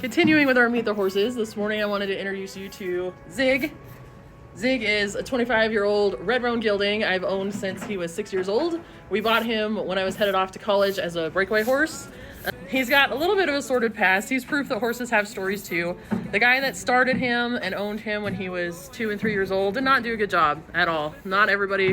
Continuing with our Meet the Horses, this morning I wanted to introduce you to Zig. Zig is a 25-year-old red roan gelding I've owned since he was 6 years old. We bought him when I was headed off to college as a breakaway horse. He's got a little bit of a sordid past. He's proof that horses have stories too. The guy that started him and owned him when he was 2 and 3 years old did not do a good job at all. Not everybody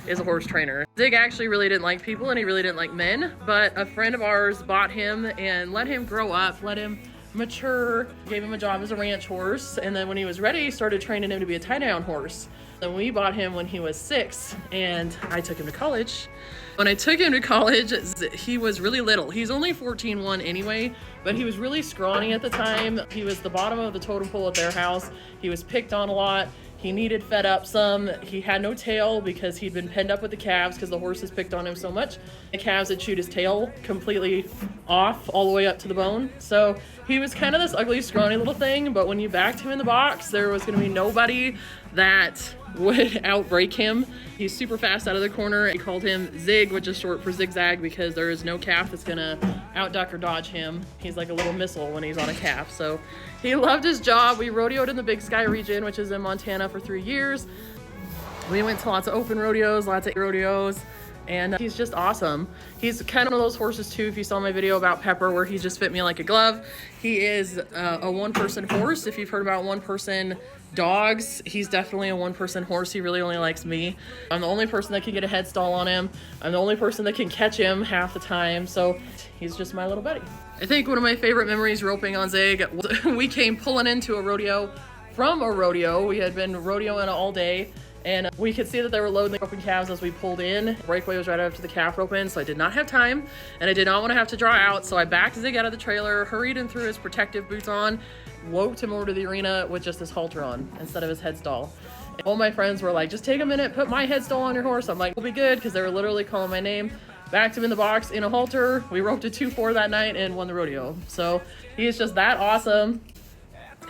is a horse trainer. Zig actually really didn't like people and he really didn't like men, but a friend of ours bought him and let him grow up, let him mature, gave him a job as a ranch horse, and then when he was ready, started training him to be a tie-down horse. Then we bought him when he was 6, and I took him to college. When I took him to college, he was really little. He's only 14'1" anyway, but he was really scrawny at the time. He was the bottom of the totem pole at their house. He was picked on a lot. He needed fed up some. He had no tail because he'd been penned up with the calves because the horses picked on him so much. The calves had chewed his tail completely off all the way up to the bone. So he was kind of this ugly, scrawny little thing, but when you backed him in the box, there was going to be nobody that would outbreak him. He's super fast out of the corner. We called him Zig, which is short for zigzag, because there is no calf that's gonna outduck or dodge him. He's like a little missile when he's on a calf. So he loved his job. We rodeoed in the Big Sky region, which is in Montana, for 3 years. We went to lots of open rodeos, lots of rodeos, and he's just awesome. He's kind of one of those horses too, if you saw my video about Pepper where he just fit me like a glove. He is a one-person horse. If you've heard about one-person dogs, he's definitely a one-person horse. He really only likes me. I'm the only person that can get a head stall on him. I'm the only person that can catch him half the time, so he's just my little buddy. I think one of my favorite memories roping on Zig was we came pulling into a rodeo from a rodeo. We had been rodeoing all day, and we could see that they were loading the roping calves as we pulled in. Breakaway was right after the calf roping, so I did not have time, and I did not want to have to draw out, so I backed Zig out of the trailer, hurried him through his protective boots on, loped him over to the arena with just his halter on instead of his head stall. And all my friends were like, just take a minute, put my head stall on your horse. I'm like, we'll be good, because they were literally calling my name. Backed him in the box in a halter. We roped a 2-4 that night and won the rodeo. So he's just that awesome.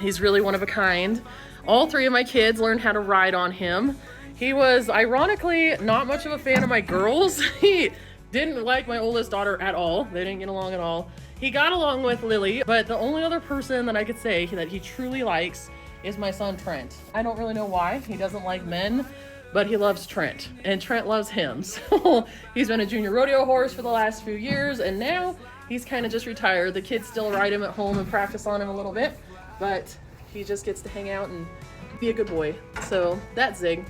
He's really one of a kind. All 3 of my kids learned how to ride on him. He was ironically not much of a fan of my girls. He didn't like my oldest daughter at all. They didn't get along at all. He got along with Lily, but the only other person that I could say that he truly likes is my son Trent. I don't really know why. He doesn't like men, but he loves Trent, and Trent loves him. So he's been a junior rodeo horse for the last few years, and now he's kind of just retired. The kids still ride him at home and practice on him a little bit, but he just gets to hang out and be a good boy. So that's Zig.